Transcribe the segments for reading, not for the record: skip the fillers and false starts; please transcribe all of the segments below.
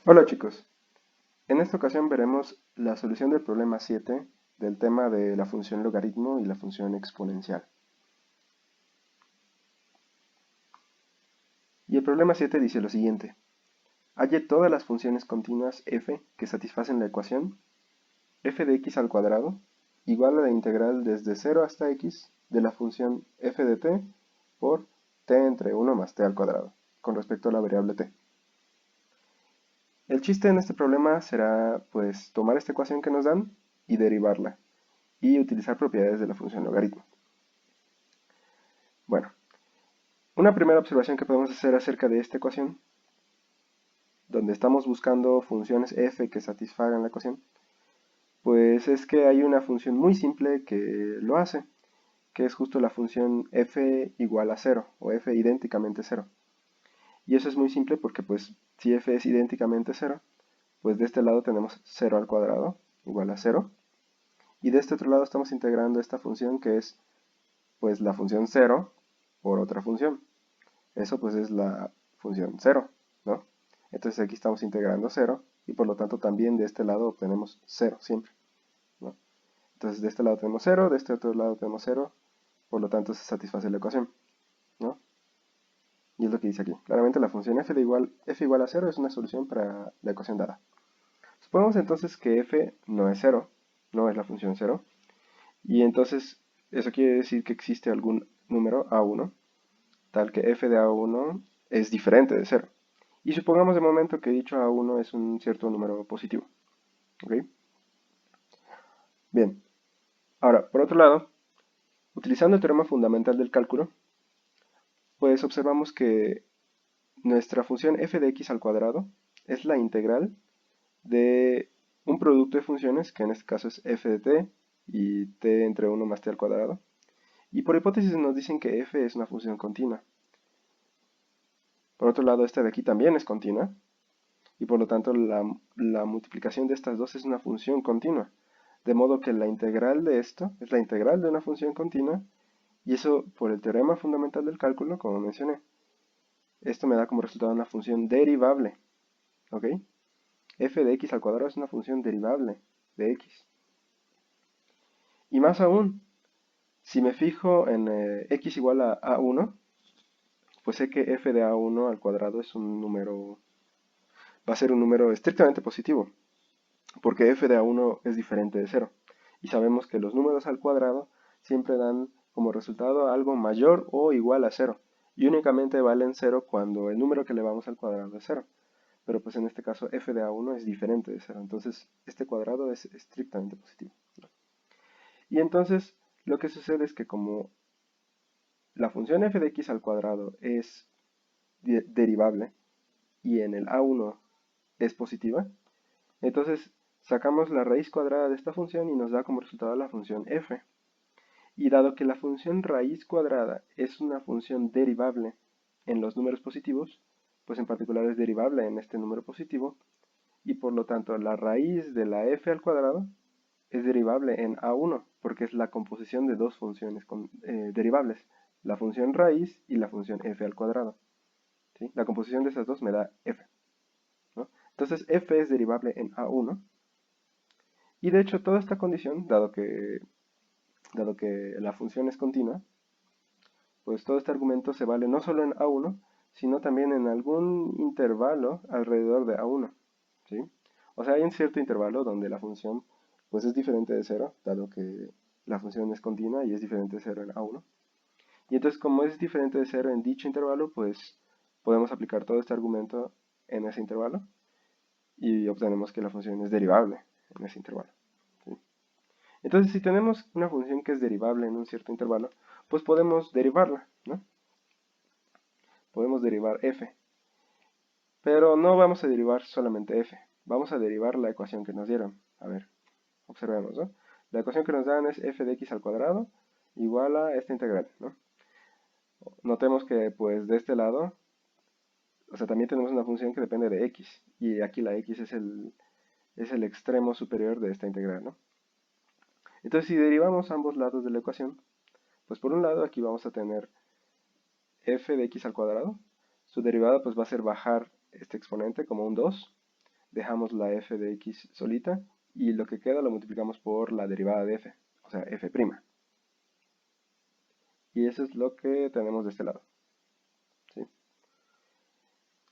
Hola chicos, en esta ocasión veremos la solución del problema 7 del tema de la función logaritmo y la función exponencial. Y el problema 7 dice lo siguiente: halle todas las funciones continuas f que satisfacen la ecuación f de x al cuadrado igual a la integral desde 0 hasta x de la función f de t por t entre 1 más t al cuadrado, con respecto a la variable t. El chiste en este problema será pues tomar esta ecuación que nos dan y derivarla, y utilizar propiedades de la función logaritmo. Bueno, una primera observación que podemos hacer acerca de esta ecuación, donde estamos buscando funciones f que satisfagan la ecuación, pues es que hay una función muy simple que lo hace, que es justo la función f igual a 0 o f idénticamente 0. Y eso es muy simple porque pues si f es idénticamente 0, pues de este lado tenemos 0 al cuadrado igual a 0, y de este otro lado estamos integrando esta función que es pues la función 0 por otra función. Eso pues es la función 0, ¿no? Entonces aquí estamos integrando 0 y por lo tanto también de este lado obtenemos 0 siempre, ¿no? Entonces de este lado tenemos 0, de este otro lado tenemos 0, por lo tanto se satisface la ecuación, ¿no? Y es lo que dice aquí. Claramente la función f igual a 0 es una solución para la ecuación dada. Supongamos entonces que f no es 0, no es la función 0, y entonces eso quiere decir que existe algún número a1 tal que f de a1 es diferente de 0. Y supongamos de momento que dicho a1 es un cierto número positivo. ¿Ok? Bien. Ahora, por otro lado, utilizando el teorema fundamental del cálculo, pues observamos que nuestra función f de x al cuadrado es la integral de un producto de funciones, que en este caso es f de t y t entre 1 más t al cuadrado. Y por hipótesis nos dicen que f es una función continua. Por otro lado, esta de aquí también es continua, y por lo tanto la multiplicación de estas dos es una función continua. De modo que la integral de esto es la integral de una función continua, y eso por el teorema fundamental del cálculo, como mencioné. Esto me da como resultado una función derivable, ¿ok? F de x al cuadrado es una función derivable de x. Y más aún, si me fijo en x igual a a1, pues sé que f de a1 al cuadrado es un número, va a ser un número estrictamente positivo, porque f de a1 es diferente de 0. Y sabemos que los números al cuadrado siempre dan como resultado algo mayor o igual a 0. Y únicamente valen 0 cuando el número que le vamos al cuadrado es 0. Pero pues en este caso f de a1 es diferente de 0. Entonces este cuadrado es estrictamente positivo. Y entonces lo que sucede es que como la función f de x al cuadrado es derivable y en el a1 es positiva, entonces sacamos la raíz cuadrada de esta función y nos da como resultado la función f. Y dado que la función raíz cuadrada es una función derivable en los números positivos, pues en particular es derivable en este número positivo, y por lo tanto la raíz de la f al cuadrado es derivable en a1, porque es la composición de dos funciones derivables, la función raíz y la función f al cuadrado. ¿Sí? La composición de esas dos me da f, ¿no? Entonces f es derivable en a1, y de hecho toda esta condición, dado que la función es continua, pues todo este argumento se vale no solo en a1, sino también en algún intervalo alrededor de a1, ¿sí? O sea, hay un cierto intervalo donde la función pues es diferente de 0, dado que la función es continua y es diferente de 0 en a1. Y entonces como es diferente de 0 en dicho intervalo, pues podemos aplicar todo este argumento en ese intervalo y obtenemos que la función es derivable en ese intervalo, ¿sí? Entonces, si tenemos una función que es derivable en un cierto intervalo, pues podemos derivarla, ¿no? Podemos derivar f, pero no vamos a derivar solamente f, vamos a derivar la ecuación que nos dieron. A ver, observemos, ¿no? La ecuación que nos dan es f de x al cuadrado igual a esta integral, ¿no? Notemos que pues de este lado, o sea, también tenemos una función que depende de x, y aquí la x es el extremo superior de esta integral, ¿no? Entonces, si derivamos ambos lados de la ecuación, pues por un lado aquí vamos a tener f de x al cuadrado. Su derivada pues va a ser bajar este exponente como un 2. dejamos la f de x solita y lo que queda lo multiplicamos por la derivada de f, o sea, f'. Y eso es lo que tenemos de este lado, ¿sí?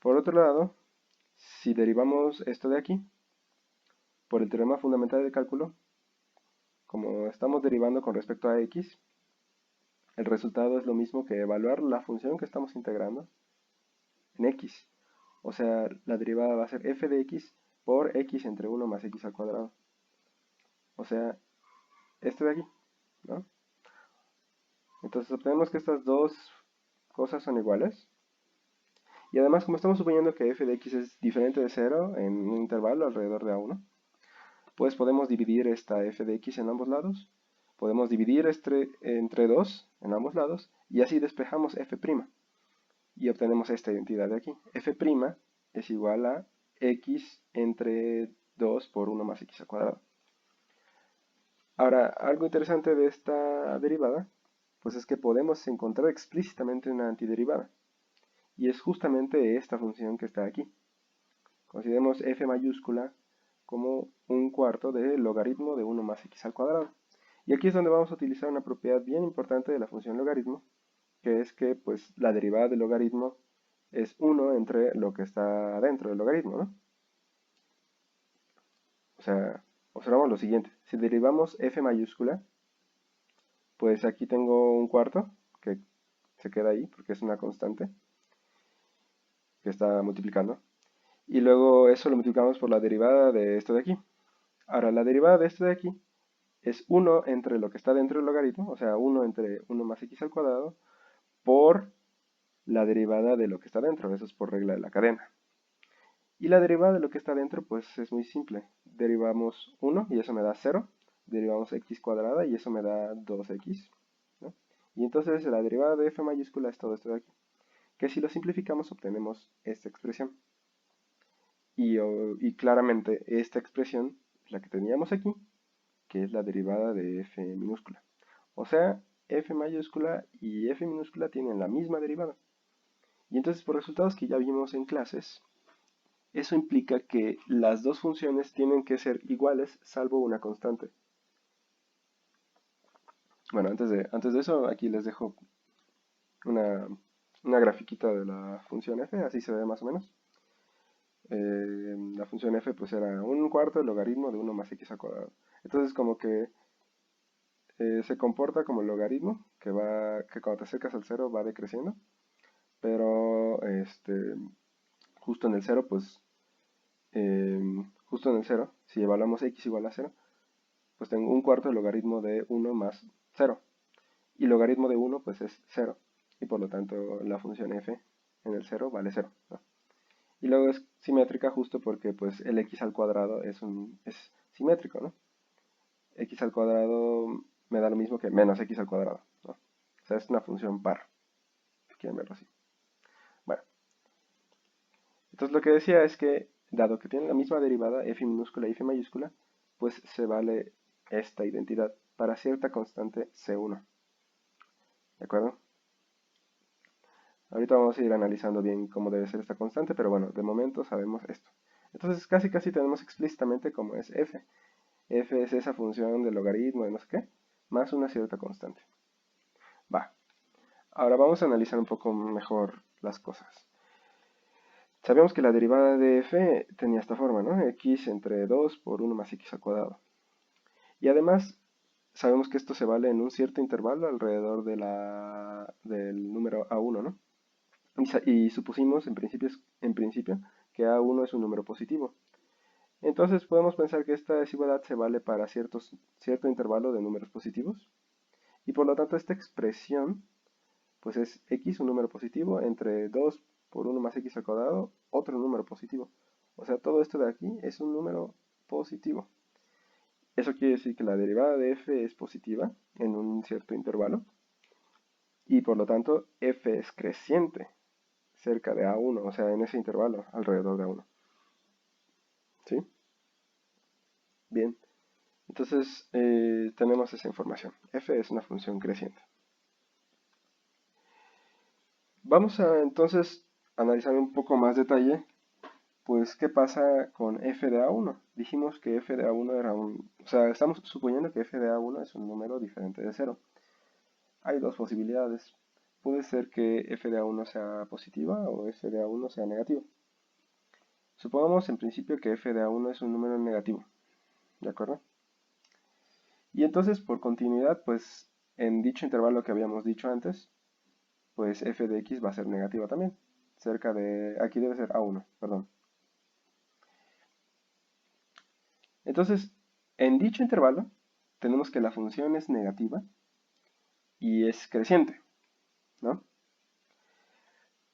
Por otro lado, si derivamos esto de aquí, por el teorema fundamental del cálculo, como estamos derivando con respecto a x, el resultado es lo mismo que evaluar la función que estamos integrando en x. O sea, la derivada va a ser f de x por x entre 1 más x al cuadrado. O sea, este de aquí, ¿no? Entonces obtenemos que estas dos cosas son iguales. Y además, como estamos suponiendo que f de x es diferente de 0 en un intervalo alrededor de a1, pues podemos dividir esta f de x en ambos lados. Podemos dividir entre 2 en ambos lados y así despejamos f'. Y obtenemos esta identidad de aquí. f' es igual a x entre 2 por 1 más x al cuadrado. Ahora, algo interesante de esta derivada, pues es que podemos encontrar explícitamente una antiderivada. Y es justamente esta función que está aquí. Consideremos f mayúscula como un cuarto de logaritmo de 1 más x al cuadrado. Y aquí es donde vamos a utilizar una propiedad bien importante de la función logaritmo, que es que pues la derivada del logaritmo es 1 entre lo que está dentro del logaritmo, ¿no? O sea, observamos lo siguiente. Si derivamos f mayúscula, pues aquí tengo un cuarto que se queda ahí porque es una constante que está multiplicando. Y luego eso lo multiplicamos por la derivada de esto de aquí. Ahora, la derivada de esto de aquí es 1 entre lo que está dentro del logaritmo, o sea, 1 entre 1 más x al cuadrado, por la derivada de lo que está dentro, eso es por regla de la cadena. Y la derivada de lo que está dentro, pues es muy simple. Derivamos 1 y eso me da 0. Derivamos x cuadrada y eso me da 2x, ¿no? Y entonces la derivada de f mayúscula es todo esto de aquí. Que si lo simplificamos obtenemos esta expresión. Y claramente esta expresión es la que teníamos aquí, que es la derivada de f minúscula. O sea, f mayúscula y f minúscula tienen la misma derivada. Y entonces por resultados que ya vimos en clases, eso implica que las dos funciones tienen que ser iguales salvo una constante. Bueno, antes de eso, aquí les dejo una, una grafiquita de la función f, así se ve más o menos. La función f pues era un cuarto del logaritmo de 1 más x al cuadrado. Entonces como que se comporta como el logaritmo, que cuando te acercas al cero va decreciendo, pero justo en el cero, pues justo en el cero, si evaluamos x igual a 0, pues tengo un cuarto del logaritmo de 1 más 0. Y logaritmo de 1 pues es 0. Y por lo tanto la función f en el 0 vale 0, ¿no? Y luego es simétrica justo porque pues el x al cuadrado es simétrico, ¿no? X al cuadrado me da lo mismo que menos x al cuadrado, ¿no? O sea, es una función par, si quieren verlo así. Bueno, entonces lo que decía es que, dado que tienen la misma derivada, f minúscula y f mayúscula, pues se vale esta identidad para cierta constante C1. ¿De acuerdo? Ahorita vamos a ir analizando bien cómo debe ser esta constante, pero bueno, de momento sabemos esto. Entonces casi tenemos explícitamente cómo es f. F es esa función del logaritmo de no sé qué, más una cierta constante. Va. Ahora vamos a analizar un poco mejor las cosas. Sabemos que la derivada de f tenía esta forma, ¿no? X entre 2 por 1 más x al cuadrado. Y además sabemos que esto se vale en un cierto intervalo alrededor del número a1, ¿no? Y supusimos en principio que a1 es un número positivo. Entonces podemos pensar que esta desigualdad se vale para cierto intervalo de números positivos. Y por lo tanto esta expresión pues es x, un número positivo, entre 2 por 1 más x al cuadrado, otro número positivo. O sea, todo esto de aquí es un número positivo. Eso quiere decir que la derivada de f es positiva en un cierto intervalo y por lo tanto f es creciente cerca de a1, o sea, en ese intervalo alrededor de a1. ¿Sí? Bien, entonces tenemos esa información. F es una función creciente. Vamos a entonces analizar un poco más detalle Pues, ¿qué pasa con f de a1? Dijimos que f de a1 era un... O sea, estamos suponiendo que f de a1 es un número diferente de 0. Hay dos posibilidades. Puede ser que f de a1 sea positiva o f de a1 sea negativa. Supongamos en principio que f de a1 es un número negativo, ¿de acuerdo? Y entonces, por continuidad, pues en dicho intervalo que habíamos dicho antes, pues f de x va a ser negativa también. Cerca de... Aquí debe ser a1, perdón. Entonces, en dicho intervalo, tenemos que la función es negativa y es creciente, ¿no?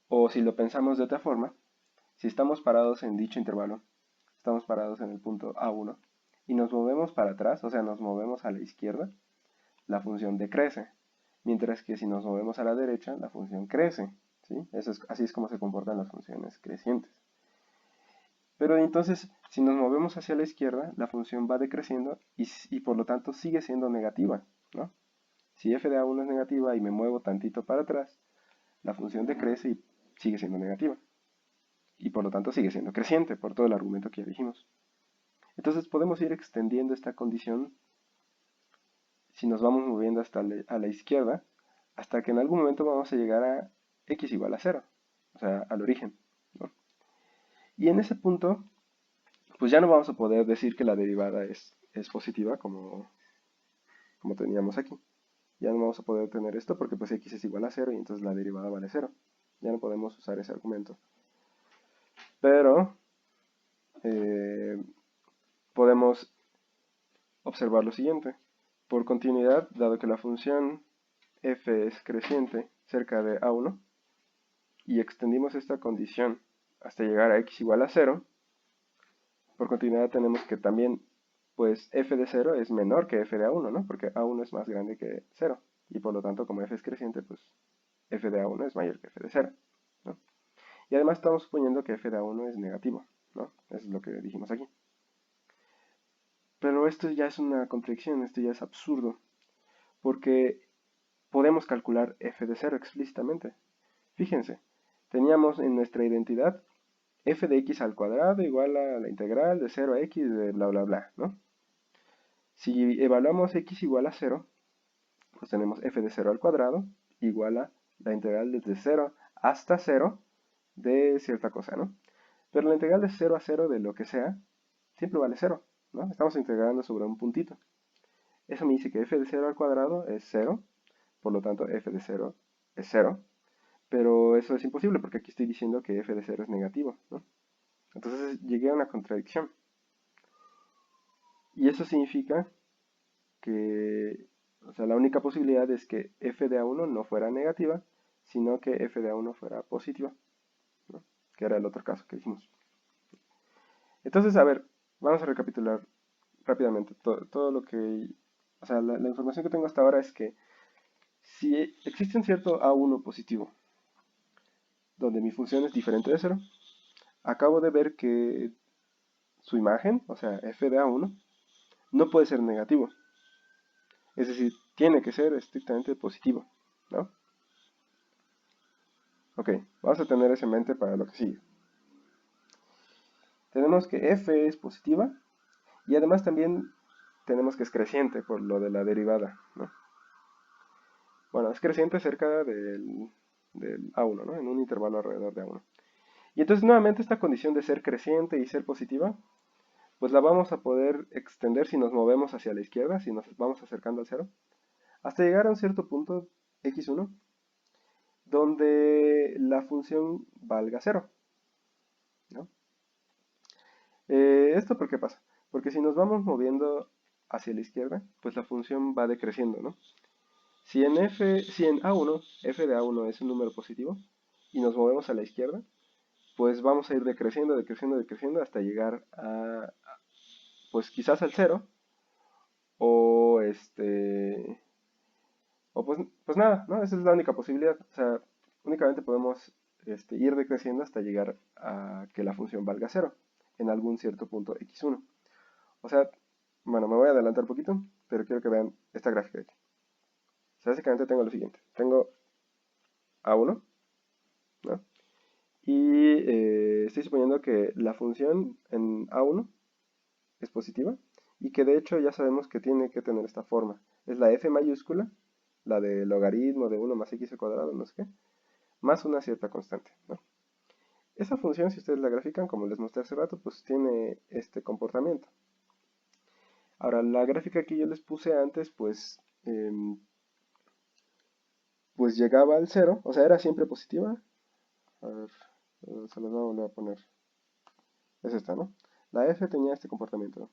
O si lo pensamos de otra forma, si estamos parados en dicho intervalo, estamos parados en el punto a1 y nos movemos para atrás, o sea, nos movemos a la izquierda, la función decrece. Mientras que si nos movemos a la derecha, la función crece, ¿sí? Así es como se comportan las funciones crecientes. Pero entonces, si nos movemos hacia la izquierda, la función va decreciendo y por lo tanto sigue siendo negativa, ¿no? Si f de a1 es negativa y me muevo tantito para atrás, la función decrece y sigue siendo negativa. Y por lo tanto sigue siendo creciente, por todo el argumento que ya dijimos. Entonces podemos ir extendiendo esta condición si nos vamos moviendo hasta a la izquierda, hasta que en algún momento vamos a llegar a x igual a 0, o sea, al origen, ¿no? Y en ese punto, pues ya no vamos a poder decir que la derivada es positiva como teníamos aquí. Ya no vamos a poder tener esto porque pues x es igual a 0 y entonces la derivada vale 0. Ya no podemos usar ese argumento. Pero eh, podemos observar lo siguiente. Por continuidad, dado que la función f es creciente cerca de a1 y extendimos esta condición hasta llegar a x igual a 0, por continuidad tenemos que también, pues f de 0 es menor que f de a1, ¿no? Porque a1 es más grande que 0 y por lo tanto como f es creciente, pues f de a1 es mayor que f de 0, ¿no? Y además estamos suponiendo que f de a1 es negativo, ¿no? Eso es lo que dijimos aquí. Pero esto ya es una contradicción, esto ya es absurdo, porque podemos calcular f de 0 explícitamente. Fíjense, teníamos en nuestra identidad f de x al cuadrado igual a la integral de 0 a x de bla bla bla, ¿no? Si evaluamos x igual a 0, pues tenemos f de 0 al cuadrado igual a la integral desde 0 hasta 0 de cierta cosa, ¿no? Pero la integral de 0 a 0 de lo que sea siempre vale 0, ¿no? Estamos integrando sobre un puntito. Eso me dice que f de 0 al cuadrado es 0, por lo tanto f de 0 es 0, pero eso es imposible porque aquí estoy diciendo que f de 0 es negativo, ¿no? Entonces llegué a una contradicción. Y eso significa que, o sea, la única posibilidad es que f de a1 no fuera negativa, sino que f de a1 fuera positiva, ¿no? Que era el otro caso que dijimos. Entonces, a ver, vamos a recapitular rápidamente todo lo que... O sea, la información que tengo hasta ahora es que si existe un cierto a1 positivo, donde mi función es diferente de 0, acabo de ver que su imagen, o sea, f de a1, no puede ser negativo. Es decir, tiene que ser estrictamente positivo, ¿no? Ok, vamos a tener eso en mente para lo que sigue. Tenemos que f es positiva y además también tenemos que es creciente por lo de la derivada, ¿no? Bueno, es creciente cerca del a1, ¿no? En un intervalo alrededor de a1. Y entonces nuevamente esta condición de ser creciente y ser positiva, pues la vamos a poder extender si nos movemos hacia la izquierda, si nos vamos acercando al cero, hasta llegar a un cierto punto x1, donde la función valga 0, ¿no? ¿Esto por qué pasa? Porque si nos vamos moviendo hacia la izquierda, pues la función va decreciendo, ¿no? Si en A1, f de A1 es un número positivo, y nos movemos a la izquierda, pues vamos a ir decreciendo, decreciendo, decreciendo hasta llegar pues quizás al 0, o pues nada, ¿no? Esa es la única posibilidad. O sea, únicamente podemos ir decreciendo hasta llegar a que la función valga 0 en algún cierto punto x1. O sea, bueno, me voy a adelantar un poquito, pero quiero que vean esta gráfica de aquí. O sea, básicamente tengo lo siguiente. Tengo A1, ¿no? Y estoy suponiendo que la función en A1 es positiva y que de hecho ya sabemos que tiene que tener esta forma. Es la f mayúscula, la de logaritmo de 1 más x al cuadrado, no sé qué, más una cierta constante, ¿no? Esa función, si ustedes la grafican, como les mostré hace rato, pues tiene este comportamiento. Ahora, la gráfica que yo les puse antes, pues llegaba al 0, o sea, era siempre positiva. A ver, se las voy a volver a poner. Es esta, ¿no? La f tenía este comportamiento, ¿no?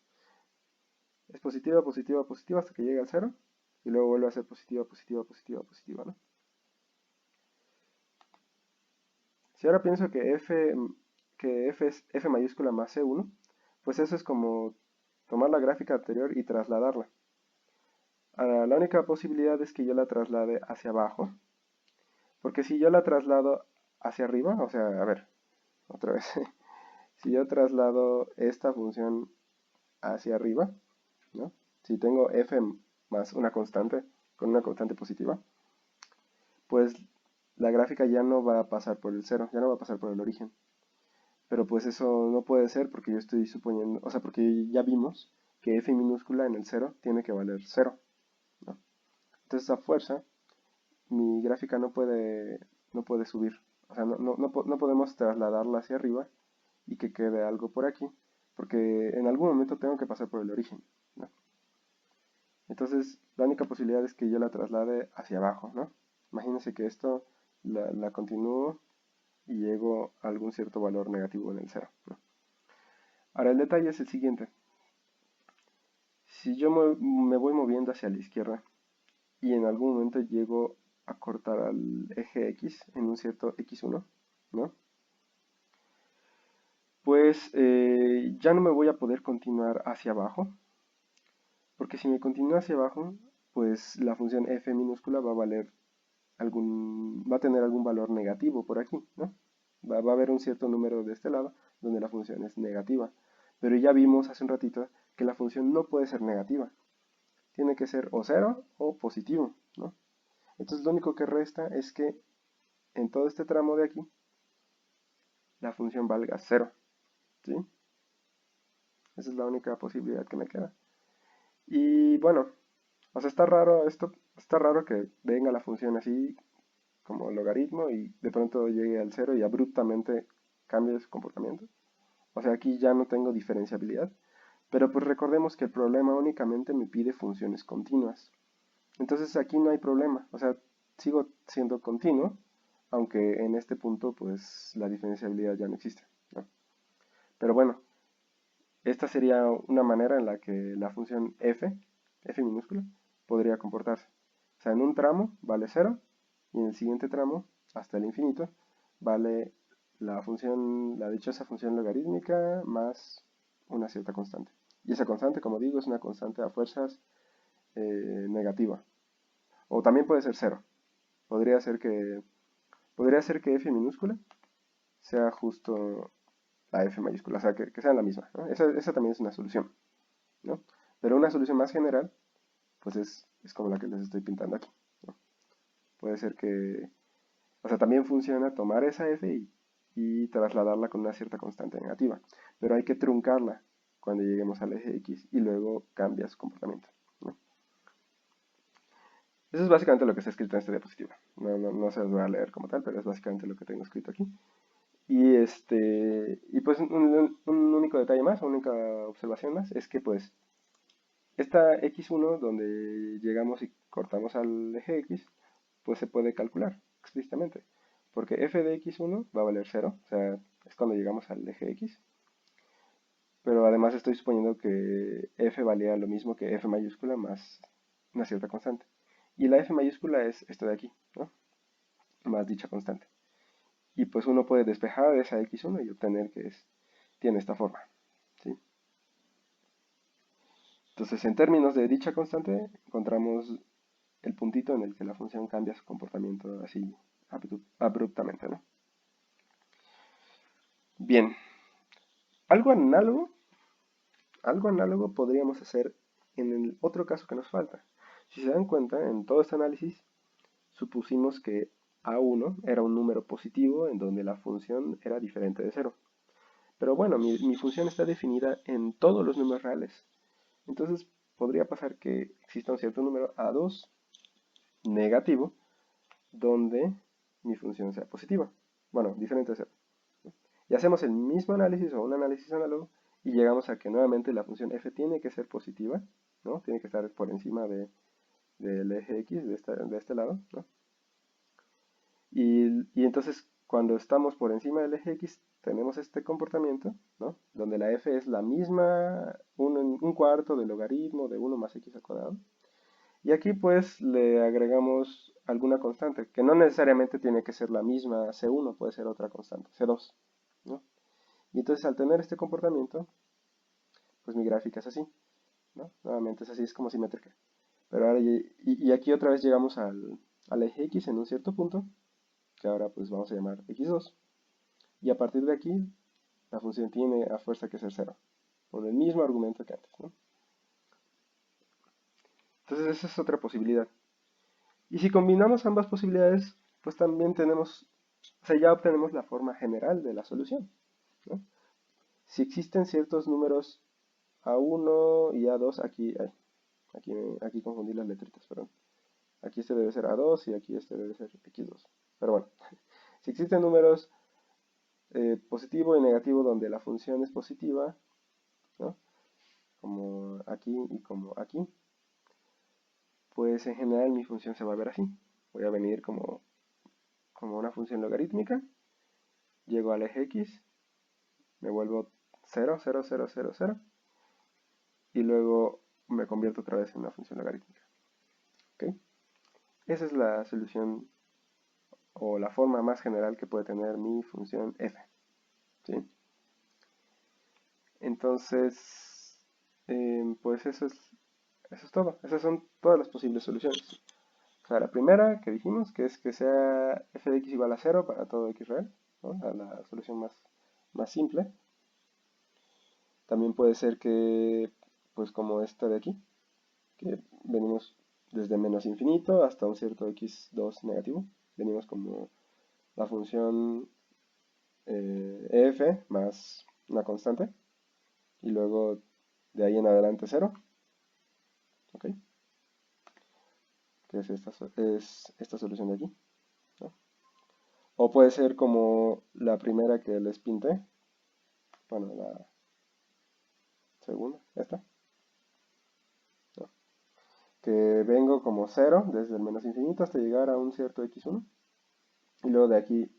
Es positiva, positiva, positiva hasta que llega al 0, y luego vuelve a ser positiva, positiva, positiva, positiva, ¿no? Si ahora pienso que f es f mayúscula más c1, pues eso es como tomar la gráfica anterior y trasladarla. Ahora, la única posibilidad es que yo la traslade hacia abajo, porque si yo la traslado hacia arriba, o sea, a ver, otra vez, si yo traslado esta función hacia arriba, ¿no? Si tengo f más una constante, con una constante positiva, pues la gráfica ya no va a pasar por el 0, ya no va a pasar por el origen. Pero pues eso no puede ser porque yo estoy suponiendo, o sea, porque ya vimos que f minúscula en el 0 tiene que valer 0, ¿no? Entonces a fuerza mi gráfica no puede subir. O sea, no podemos trasladarla hacia arriba y que quede algo por aquí, porque en algún momento tengo que pasar por el origen, ¿no? Entonces, la única posibilidad es que yo la traslade hacia abajo, ¿no? Imagínense que esto la continúo y llego a algún cierto valor negativo en el 0, ¿no? Ahora, el detalle es el siguiente. Si yo me voy moviendo hacia la izquierda y en algún momento llego a cortar al eje X en un cierto X1, ¿no? Pues ya no me voy a poder continuar hacia abajo, porque si me continúo hacia abajo, pues la función f minúscula va a valer va a tener algún valor negativo por aquí, ¿no? Va a haber un cierto número de este lado donde la función es negativa. Pero ya vimos hace un ratito que la función no puede ser negativa. Tiene que ser o cero o positivo, ¿no? Entonces lo único que resta es que en todo este tramo de aquí la función valga cero, ¿sí? Esa es la única posibilidad que me queda. Y bueno, o sea, está raro esto, está raro que venga la función así como logaritmo y de pronto llegue al cero y abruptamente cambie su comportamiento. O sea, aquí ya no tengo diferenciabilidad. Pero pues recordemos que el problema únicamente me pide funciones continuas. Entonces aquí no hay problema. O sea, sigo siendo continuo, aunque en este punto pues la diferenciabilidad ya no existe, ¿no? Pero bueno, esta sería una manera en la que la función f minúscula, podría comportarse. O sea, en un tramo vale cero y en el siguiente tramo, hasta el infinito, vale la dichosa función logarítmica más una cierta constante. Y esa constante, como digo, es una constante a fuerzas negativa. O también puede ser cero. Podría ser que, podría ser que f minúscula sea justo la f mayúscula, o sea, que sean la misma, ¿no? Esa también es una solución, ¿no? Pero una solución más general, pues es como la que les estoy pintando aquí, ¿no? Puede ser que, o sea, también funciona tomar esa f y trasladarla con una cierta constante negativa, pero hay que truncarla cuando lleguemos al eje x y luego cambia su comportamiento, ¿no? Eso es básicamente lo que está escrito en esta diapositiva. No se los voy a leer como tal, pero es básicamente lo que tengo escrito aquí. Y pues un único detalle más, una única observación más, es que pues esta x1 donde llegamos y cortamos al eje x, pues se puede calcular explícitamente. Porque f de x1 va a valer 0, o sea, es cuando llegamos al eje x. Pero además estoy suponiendo que f valía lo mismo que f mayúscula más una cierta constante. Y la f mayúscula es esto de aquí, ¿no? Más dicha constante. Y pues uno puede despejar esa x1 y obtener que tiene esta forma, ¿sí? Entonces, en términos de dicha constante, encontramos el puntito en el que la función cambia su comportamiento así abruptamente, ¿no? Bien, algo análogo, algo análogo podríamos hacer en el otro caso que nos falta. Si se dan cuenta, en todo este análisis supusimos que A1 era un número positivo en donde la función era diferente de 0. Pero bueno, mi función está definida en todos los números reales. Entonces podría pasar que exista un cierto número A2 negativo donde mi función sea positiva. Bueno, diferente de 0. Y hacemos el mismo análisis o un análisis análogo y llegamos a que nuevamente la función f tiene que ser positiva, ¿no? Tiene que estar por encima del eje x de este lado, ¿no? Y entonces cuando estamos por encima del eje x tenemos este comportamiento, ¿no? Donde la f es la misma, un cuarto del logaritmo de 1 más x al cuadrado. Y aquí pues le agregamos alguna constante, que no necesariamente tiene que ser la misma C1, puede ser otra constante, C2, ¿no? Y entonces al tener este comportamiento, pues mi gráfica es así, ¿no? Nuevamente es así, es como simétrica. Pero ahora, y aquí otra vez llegamos al eje X en un cierto punto, que ahora pues vamos a llamar X2. Y a partir de aquí, la función tiene a fuerza que ser 0, con el mismo argumento que antes, ¿no? Entonces esa es otra posibilidad. Y si combinamos ambas posibilidades, pues también tenemos, o sea, ya obtenemos la forma general de la solución, ¿no? Si existen ciertos números A1 y A2, aquí confundí las letritas, perdón. Aquí este debe ser A2 y aquí este debe ser X2. Pero bueno, si existen números positivo y negativo donde la función es positiva, ¿no? Como aquí y como aquí, pues en general mi función se va a ver así. Voy a venir como una función logarítmica, llego al eje X, me vuelvo 0, 0, 0, 0, 0, y luego me convierto otra vez en una función logarítmica. ¿Okay? Esa es la solución o la forma más general que puede tener mi función f. ¿Sí? Entonces, pues eso es todo. Esas son todas las posibles soluciones. O sea, la primera que dijimos, que es que sea f de x igual a 0 para todo x real, ¿no? La solución más simple. También puede ser que, pues como esta de aquí, que venimos desde menos infinito hasta un cierto x2 negativo. Venimos como la función f más una constante, y luego de ahí en adelante 0. ¿Ok? Que es esta solución de aquí, ¿no? O puede ser como la primera que les pinté, bueno, la segunda, esta, ¿no? Que vengo como 0 desde el menos infinito hasta llegar a un cierto x1, y luego de aquí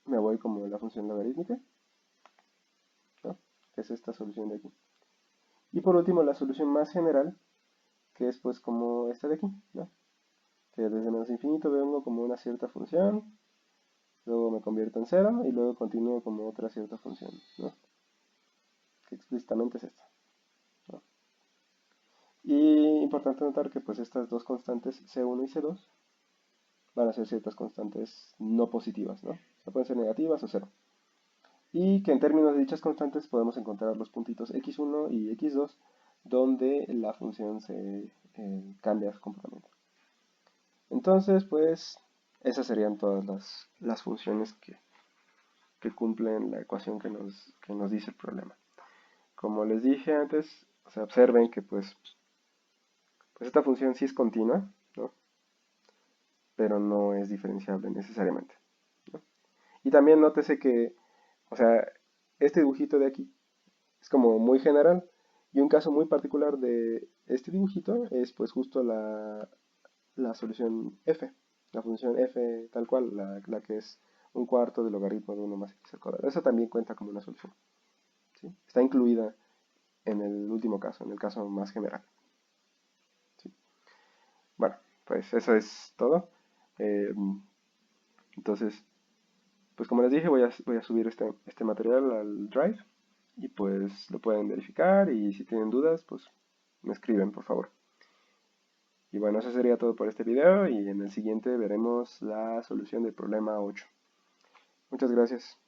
me voy como la función logarítmica, ¿no? Que es esta solución de aquí. Y por último la solución más general, que es pues como esta de aquí, ¿no? Que desde menos infinito vengo como una cierta función, luego me convierto en 0 y luego continúo como otra cierta función, ¿no? Que explícitamente es esta, ¿no? Y importante notar que pues estas dos constantes C1 y C2 van a ser ciertas constantes no positivas, ¿no? O sea, pueden ser negativas o 0. Y que en términos de dichas constantes podemos encontrar los puntitos x1 y x2 donde la función se cambia su comportamiento. Entonces, pues, esas serían todas las funciones que cumplen la ecuación que nos dice el problema. Como les dije antes, o sea, observen que pues esta función sí es continua, ¿no? Pero no es diferenciable necesariamente, ¿no? Y también nótese que, o sea, este dibujito de aquí es como muy general, y un caso muy particular de este dibujito es pues justo la solución f, la función f tal cual, la que es un cuarto del logaritmo de 1 más x al cuadrado. Eso también cuenta como una solución, ¿sí? Está incluida en el último caso, en el caso más general, ¿sí? Bueno, pues eso es todo. Eh, entonces, pues como les dije, voy a subir este material al Drive y pues lo pueden verificar, y si tienen dudas, pues me escriben, por favor. Y bueno, eso sería todo por este video, y en el siguiente veremos la solución del problema 8. Muchas gracias.